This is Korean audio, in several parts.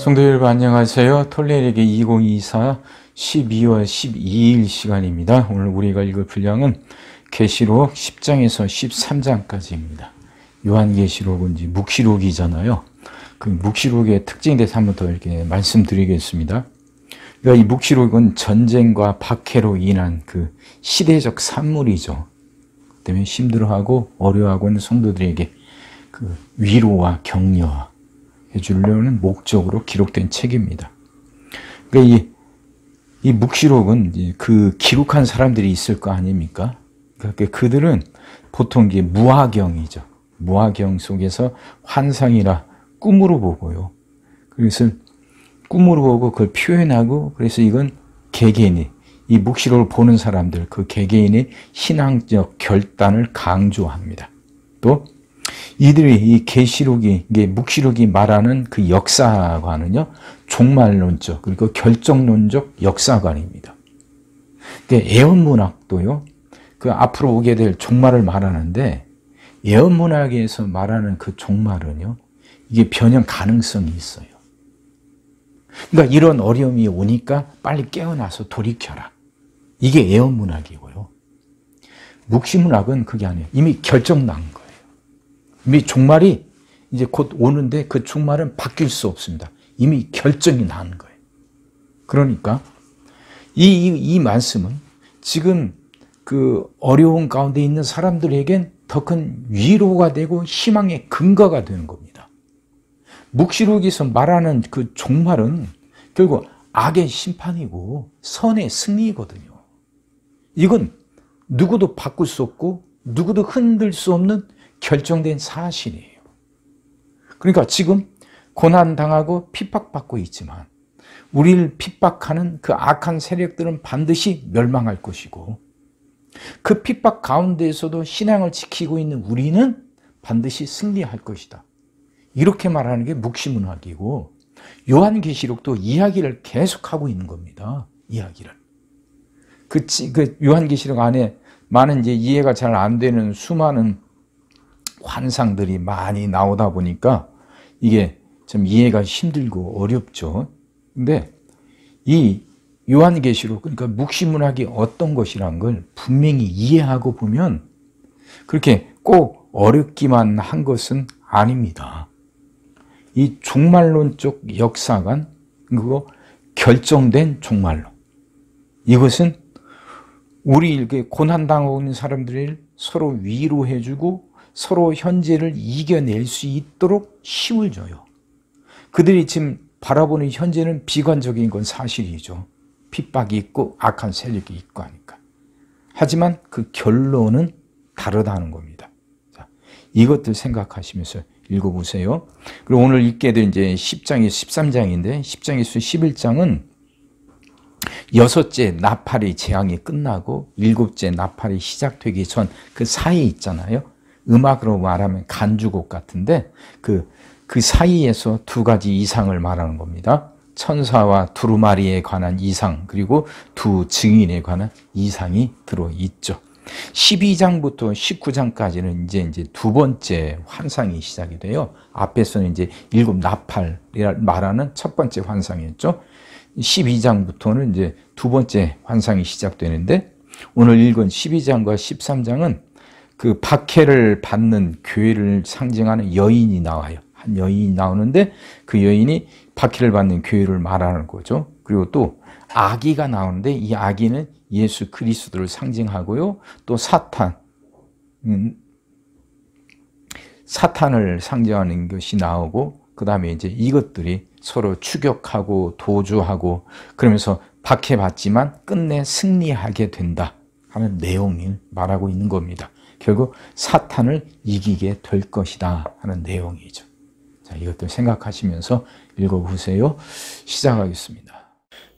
성도 여러분 안녕하세요. 톨레리게 2024 12월 12일 시간입니다. 오늘 우리가 읽을 분량은 계시록 10장에서 13장까지입니다. 요한계시록은 이제 묵시록이잖아요. 그 묵시록의 특징에 대해서 한번 더 이렇게 말씀드리겠습니다. 그러니까 이 묵시록은 전쟁과 박해로 인한 그 시대적 산물이죠. 그 때문에 힘들어하고 어려워하고 있는 성도들에게 그 위로와 격려 해주려는 목적으로 기록된 책입니다. 그러니까 이 묵시록은 그 기록한 사람들이 있을 거 아닙니까? 그러니까 그들은 보통 이게 무화경이죠. 무화경 속에서 환상이라 꿈으로 보고요. 그래서 꿈으로 보고 그걸 표현하고, 그래서 이건 개개인이, 이 묵시록을 보는 사람들, 그 개개인의 신앙적 결단을 강조합니다. 또 이들이 이 계시록이, 이게 묵시록이 말하는 그 역사관은요, 종말론적 그리고 결정론적 역사관입니다. 그러니까 예언문학도요, 그 앞으로 오게 될 종말을 말하는데, 예언문학에서 말하는 그 종말은요, 이게 변형 가능성이 있어요. 그러니까 이런 어려움이 오니까 빨리 깨어나서 돌이켜라. 이게 예언문학이고요. 묵시문학은 그게 아니에요. 이미 결정난 거예요. 이미 종말이 이제 곧 오는데 그 종말은 바뀔 수 없습니다. 이미 결정이 난 거예요. 그러니까 이 말씀은 지금 그 어려운 가운데 있는 사람들에겐 더 큰 위로가 되고 희망의 근거가 되는 겁니다. 묵시록에서 말하는 그 종말은 결국 악의 심판이고 선의 승리거든요. 이건 누구도 바꿀 수 없고 누구도 흔들 수 없는 결정된 사실이에요. 그러니까 지금 고난당하고 핍박받고 있지만 우리를 핍박하는 그 악한 세력들은 반드시 멸망할 것이고, 그 핍박 가운데에서도 신앙을 지키고 있는 우리는 반드시 승리할 것이다. 이렇게 말하는 게 묵시문학이고, 요한계시록도 이야기를 계속하고 있는 겁니다. 이야기를. 그 요한계시록 안에 많은 이제 이해가 잘 안 되는 수많은 환상들이 많이 나오다 보니까 이게 좀 이해가 힘들고 어렵죠. 근데 이 요한계시록, 그러니까 묵시문학이 어떤 것이란 걸 분명히 이해하고 보면 그렇게 꼭 어렵기만 한 것은 아닙니다. 이 종말론적 역사관, 그리고 결정된 종말론, 이것은 우리에게 고난당하고 있는 사람들을 서로 위로해주고 서로 현재를 이겨낼 수 있도록 힘을 줘요. 그들이 지금 바라보는 현재는 비관적인 건 사실이죠. 핍박이 있고 악한 세력이 있고 하니까. 하지만 그 결론은 다르다는 겁니다. 자, 이것들 생각하시면서 읽어보세요. 그리고 오늘 읽게 된 이제 10장에서 13장인데, 10장에서 11장은 여섯째 나팔의 재앙이 끝나고 일곱째 나팔이 시작되기 전 그 사이에 있잖아요. 음악으로 말하면 간주곡 같은데 그 사이에서 두 가지 이상을 말하는 겁니다. 천사와 두루마리에 관한 이상, 그리고 두 증인에 관한 이상이 들어있죠. 12장부터 19장까지는 이제 두 번째 환상이 시작이 돼요. 앞에서는 이제 일곱 나팔이라 말하는 첫 번째 환상이었죠. 12장부터는 이제 두 번째 환상이 시작되는데, 오늘 읽은 12장과 13장은 그 박해를 받는 교회를 상징하는 여인이 나와요. 한 여인이 나오는데 그 여인이 박해를 받는 교회를 말하는 거죠. 그리고 또 아기가 나오는데 이 아기는 예수 그리스도를 상징하고요. 또 사탄을 상징하는 것이 나오고, 그 다음에 이제 이것들이 서로 추격하고 도주하고 그러면서 박해받지만 끝내 승리하게 된다 하는 내용을 말하고 있는 겁니다. 결국 사탄을 이기게 될 것이다 하는 내용이죠. 자, 이것들 생각하시면서 읽어보세요. 시작하겠습니다.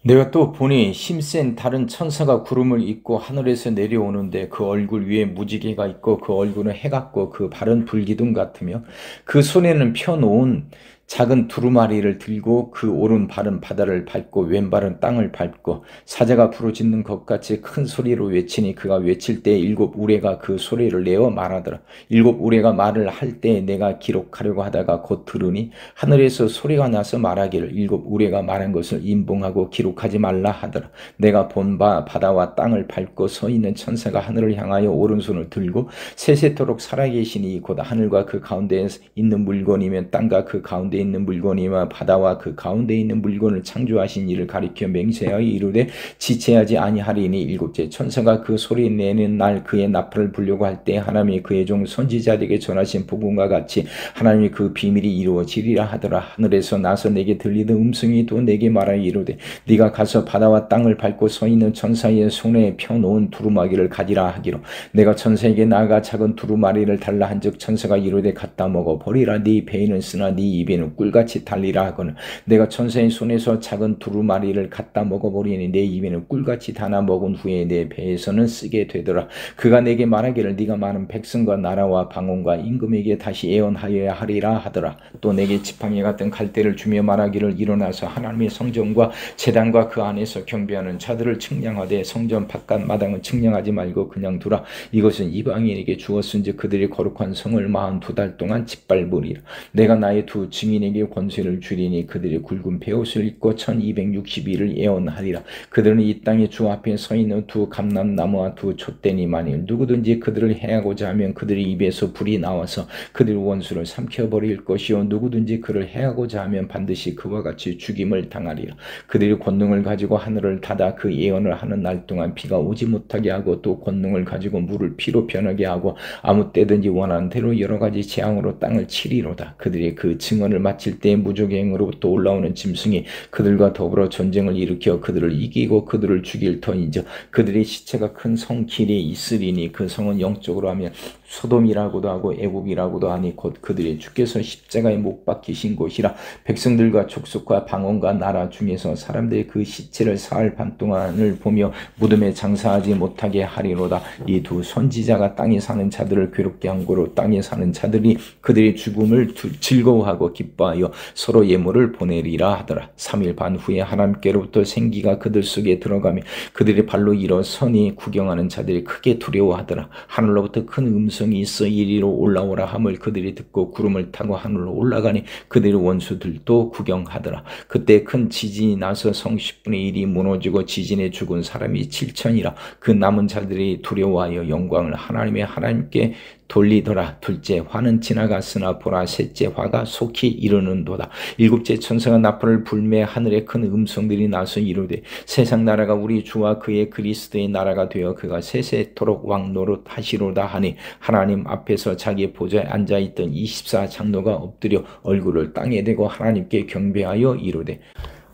내가 또 보니 힘센 다른 천사가 구름을 입고 하늘에서 내려오는데 그 얼굴 위에 무지개가 있고 그 얼굴은 해 같고 그 발은 불기둥 같으며 그 손에는 펴놓은 작은 두루마리를 들고 그 오른발은 바다를 밟고 왼발은 땅을 밟고 사자가 부르짖는 것 같이 큰 소리로 외치니 그가 외칠 때 일곱 우레가 그 소리를 내어 말하더라. 일곱 우레가 말을 할 때 내가 기록하려고 하다가 곧 들으니 하늘에서 소리가 나서 말하기를 일곱 우레가 말한 것을 인봉하고 기록하지 말라 하더라. 내가 본 바 바다와 땅을 밟고 서 있는 천사가 하늘을 향하여 오른손을 들고 세세토록 살아계시니 곧 하늘과 그 가운데에 있는 물건이면 땅과 그 가운데 있는 물건이며 바다와 그 가운데 있는 물건을 창조하신 이를 가리켜 맹세하여 이르되 지체하지 아니하리니 일곱째 천사가 그 소리 내는 날 그의 나팔을 불려고 할 때 하나님이 그의 종 선지자들에게 전하신 복음과 같이 하나님이 그 비밀이 이루어지리라 하더라. 하늘에서 나서 내게 들리던 음성이 또 내게 말하여 이르되 네가 가서 바다와 땅을 밟고 서 있는 천사의 손에 펴놓은 두루마기를 가지라 하기로 내가 천사에게 나아가 작은 두루마리를 달라 한즉 천사가 이르되 갖다 먹어 버리라. 네 배에는 쓰나 네 입에는 꿀같이 달리라 하거늘 내가 천사의 손에서 작은 두루마리를 갖다 먹어버리니 내 입에는 꿀같이 다나 먹은 후에 내 배에서는 쓰게 되더라. 그가 내게 말하기를 네가 많은 백성과 나라와 방언과 임금에게 다시 예언하여야 하리라 하더라. 또 내게 지팡이 같은 갈대를 주며 말하기를 일어나서 하나님의 성전과 제단과 그 안에서 경배하는 자들을 측량하되 성전 바깥 마당은 측량하지 말고 그냥 두라. 이것은 이방인에게 주었은즉 그들이 거룩한 성을 42달 동안 짓밟으리라. 내가 나의 두 증인에게 권세를 주리니 그들이 굵은 베옷을 입고 1260일을 예언하리라. 그들은 이 땅의 주 앞에 서 있는 두 감람나무와 두 촛대니 만일 누구든지 그들을 해하고자 하면 그들의 입에서 불이 나와서 그들의 원수를 삼켜버릴 것이요 누구든지 그를 해하고자 하면 반드시 그와 같이 죽임을 당하리라. 그들이 권능을 가지고 하늘을 닫아 그 예언을 하는 날 동안 비가 오지 못하게 하고 또 권능을 가지고 물을 피로 변하게 하고 아무 때든지 원하는 대로 여러 가지 재앙으로 땅을 치리로다. 그들이 그 증언을 마칠 때 무적행으로부터 올라오는 짐승이 그들과 더불어 전쟁을 일으켜 그들을 이기고 그들을 죽일 터인저 그들의 시체가 큰 성 길에 있으리니 그 성은 영적으로 하면 소돔이라고도 하고 애국이라고도 하니 곧 그들이 주께서 십자가에 못 박히신 곳이라. 백성들과 족속과 방언과 나라 중에서 사람들이 그 시체를 사흘 반 동안을 보며 무덤에 장사하지 못하게 하리로다. 이 두 선지자가 땅에 사는 자들을 괴롭게 한 고로 땅에 사는 자들이 그들의 죽음을 즐거워하고 기뻐하여 서로 예물을 보내리라 하더라. 3일 반 후에 하나님께로부터 생기가 그들 속에 들어가며 그들의 발로 일어서니 구경하는 자들이 크게 두려워하더라. 하늘로부터 큰 음성이 있어 이리로 올라오라 함을 그들이 듣고 구름을 타고 하늘로 올라가니 그들의 원수들도 구경하더라. 그때 큰 지진이 나서 성 10분의 1이 무너지고 지진에 죽은 사람이 7천이라. 그 남은 자들이 두려워하여 영광을 하나님께 돌리더라. 둘째 화는 지나갔으나 보라 셋째 화가 속히 이르는도다. 일곱째 천사가 나팔을 불매 하늘에 큰 음성들이 나서 이르되 세상 나라가 우리 주와 그의 그리스도의 나라가 되어 그가 세세토록 왕노릇 하시로다 하니 하나님 앞에서 자기 보좌에 앉아있던 24장로가 엎드려 얼굴을 땅에 대고 하나님께 경배하여 이르되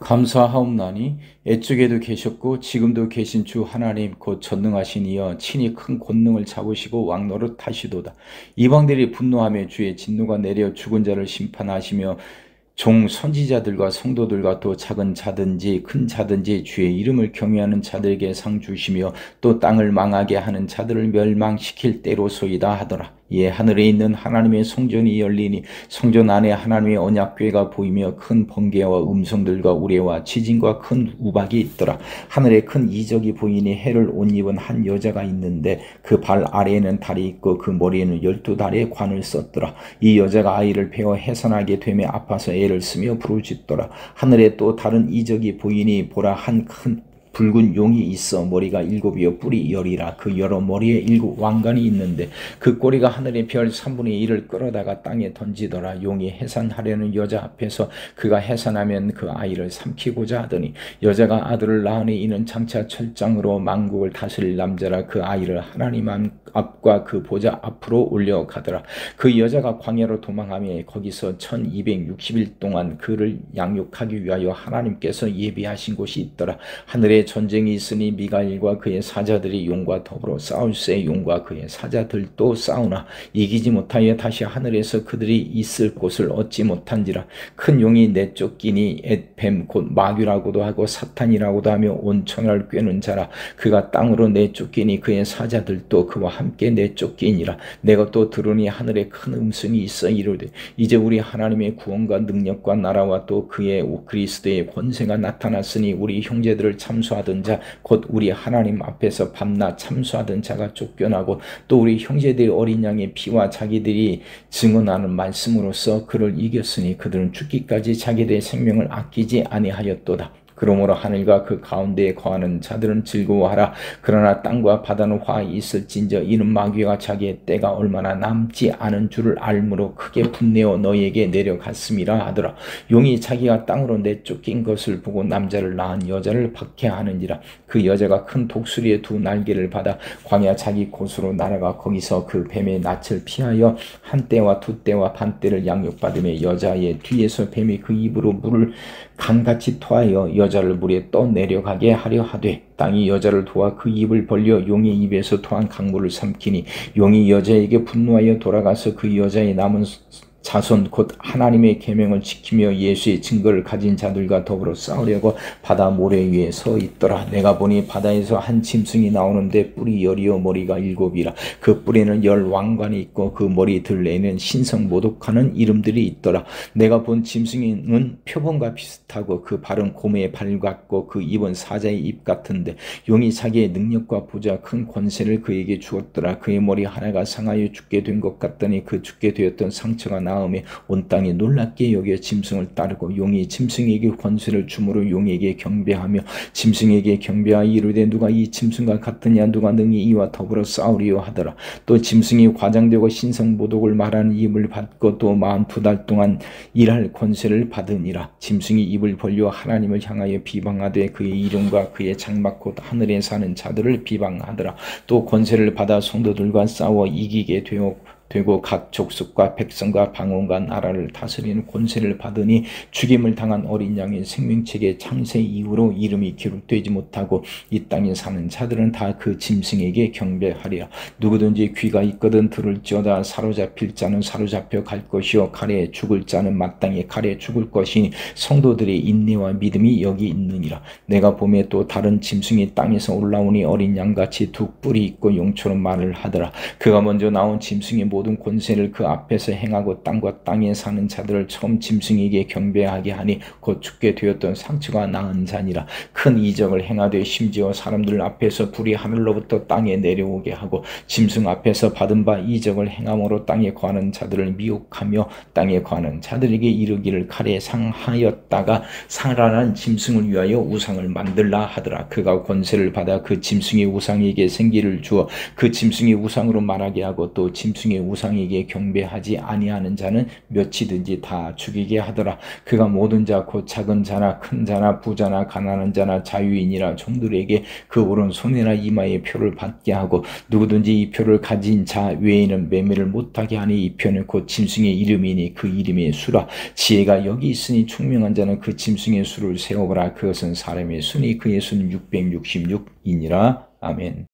감사하옵나니 애쪽에도 계셨고 지금도 계신 주 하나님 곧 전능하신 이여 친히 큰 권능을 잡으시고 왕노릇 하시도다. 이방들이 분노하며 주의 진노가 내려 죽은 자를 심판하시며 종 선지자들과 성도들과 또 작은 자든지 큰 자든지 주의 이름을 경외하는 자들에게 상 주시며 또 땅을 망하게 하는 자들을 멸망시킬 때로소이다 하더라. 예, 하늘에 있는 하나님의 성전이 열리니 성전 안에 하나님의 언약궤가 보이며 큰 번개와 음성들과 우레와 지진과 큰 우박이 있더라. 하늘에 큰 이적이 보이니 해를 옷 입은 한 여자가 있는데 그 발 아래에는 달이 있고 그 머리에는 12달의 관을 썼더라. 이 여자가 아이를 베어 해산하게 되며 아파서 애를 쓰며 부르짖더라. 하늘에 또 다른 이적이 보이니 보라 한 큰 붉은 용이 있어 머리가 7이요 뿔이 10이라. 그 여러 머리에 7 왕관이 있는데 그 꼬리가 하늘의 별 3분의 1을 끌어다가 땅에 던지더라. 용이 해산하려는 여자 앞에서 그가 해산하면 그 아이를 삼키고자 하더니 여자가 아들을 낳으니 이는 장차 철장으로 만국을 다스릴 남자라. 그 아이를 하나님 앞과 그 보좌 앞으로 올려가더라. 그 여자가 광야로 도망하며 거기서 1260일 동안 그를 양육하기 위하여 하나님께서 예비하신 곳이 있더라. 하늘에 이에 전쟁이 있으니 미가엘과 그의 사자들이 용과 더불어 싸울새 용과 그의 사자들도 싸우나 이기지 못하여 다시 하늘에서 그들이 있을 곳을 얻지 못한지라. 큰 용이 내쫓기니 뱀 곧 마귀라고도 하고 사탄이라고도 하며 온 천하를 꿰는 자라. 그가 땅으로 내쫓기니 그의 사자들도 그와 함께 내쫓기니라. 내가 또 들으니 하늘에 큰 음성이 있어 이르되 이제 우리 하나님의 구원과 능력과 나라와 또 그의 그리스도의 권세가 나타났으니 우리 형제들을 참수하던 자 곧 우리 하나님 앞에서 밤낮 참수하던 자가 쫓겨나고 또 우리 형제들이 어린 양의 피와 자기들이 증언하는 말씀으로써 그를 이겼으니 그들은 죽기까지 자기들의 생명을 아끼지 아니하였도다. 그러므로 하늘과 그 가운데에 거하는 자들은 즐거워하라. 그러나 땅과 바다는 화 있을진저 이는 마귀가 자기의 때가 얼마나 남지 않은 줄을 알므로 크게 분내어 너희에게 내려갔음이라 하더라. 용이 자기가 땅으로 내쫓긴 것을 보고 남자를 낳은 여자를 박해하는지라. 그 여자가 큰 독수리의 두 날개를 받아 광야 자기 곳으로 날아가 거기서 그 뱀의 낯을 피하여 한 때와 두 때와 반 때를 양육받으며 여자의 뒤에서 뱀이 그 입으로 물을 강같이 토하여 여자를 물에 떠내려가게 하려 하되 땅이 여자를 도와 그 입을 벌려 용의 입에서 토한 강물을 삼키니 용이 여자에게 분노하여 돌아가서 그 여자의 남은 자손 곧 하나님의 계명을 지키며 예수의 증거를 가진 자들과 더불어 싸우려고 바다 모래 위에 서 있더라. 내가 보니 바다에서 한 짐승이 나오는데 뿔이 10이요 머리가 7이라. 그 뿔에는 10 왕관이 있고 그 머리 들레에는 신성 모독하는 이름들이 있더라. 내가 본 짐승은 표범과 비슷하고 그 발은 곰의 발 같고 그 입은 사자의 입 같은데 용이 자기의 능력과 보좌 큰 권세를 그에게 주었더라. 그의 머리 하나가 상하여 죽게 된 것 같더니 그 죽게 되었던 상처가 나음에 온 땅이 놀랍게 여겨 짐승을 따르고 용이 짐승에게 권세를 주므로 용에게 경배하며 짐승에게 경배하여 이르되 누가 이 짐승과 같으냐 누가 능히 이와 더불어 싸우리요 하더라. 또 짐승이 과장되고 신성 모독을 말하는 입을 받고 또 42달 동안 일할 권세를 받으니라. 짐승이 입을 벌려 하나님을 향하여 비방하되 그의 이름과 그의 장막 곧 하늘에 사는 자들을 비방하더라. 또 권세를 받아 성도들과 싸워 이기게 되고 각 족속과 백성과 방언과 나라를 다스리는 권세를 받으니 죽임을 당한 어린 양의 생명책의 창세 이후로 이름이 기록되지 못하고 이 땅에 사는 자들은 다 그 짐승에게 경배하리라. 누구든지 귀가 있거든 들을지어다. 사로잡힐 자는 사로잡혀 갈 것이요 칼에 죽을 자는 마땅히 칼에 죽을 것이니 성도들의 인내와 믿음이 여기 있느니라. 내가 보매 또 다른 짐승이 땅에서 올라오니 어린 양같이 두 뿔이 있고 용처럼 말을 하더라. 그가 먼저 나온 짐승의 모든 권세를 그 앞에서 행하고 땅과 땅에 사는 자들을 처음 짐승에게 경배하게 하니 곧 죽게 되었던 상처가 나은 자니라. 큰 이적을 행하되 심지어 사람들 앞에서 불이 하늘로부터 땅에 내려오게 하고 짐승 앞에서 받은 바 이적을 행함으로 땅에 거하는 자들을 미혹하며 땅에 거하는 자들에게 이르기를 칼에 상하였다가 살아난 짐승을 위하여 우상을 만들라 하더라. 그가 권세를 받아 그 짐승의 우상에게 생기를 주어 그 짐승의 우상으로 말하게 하고 또 짐승의 우상에게 경배하지 아니하는 자는 몇이든지 다 죽이게 하더라. 그가 모든 자 곧 작은 자나 큰 자나 부자나 가난한 자나 자유인이라 종들에게 그 오른손이나 이마에 표를 받게 하고 누구든지 이 표를 가진 자 외에는 매매를 못하게 하니 이 표는 곧 짐승의 이름이니 그 이름의 수라. 지혜가 여기 있으니 총명한 자는 그 짐승의 수를 세어보라. 그것은 사람의 수니 그의 수는 666이니라. 아멘.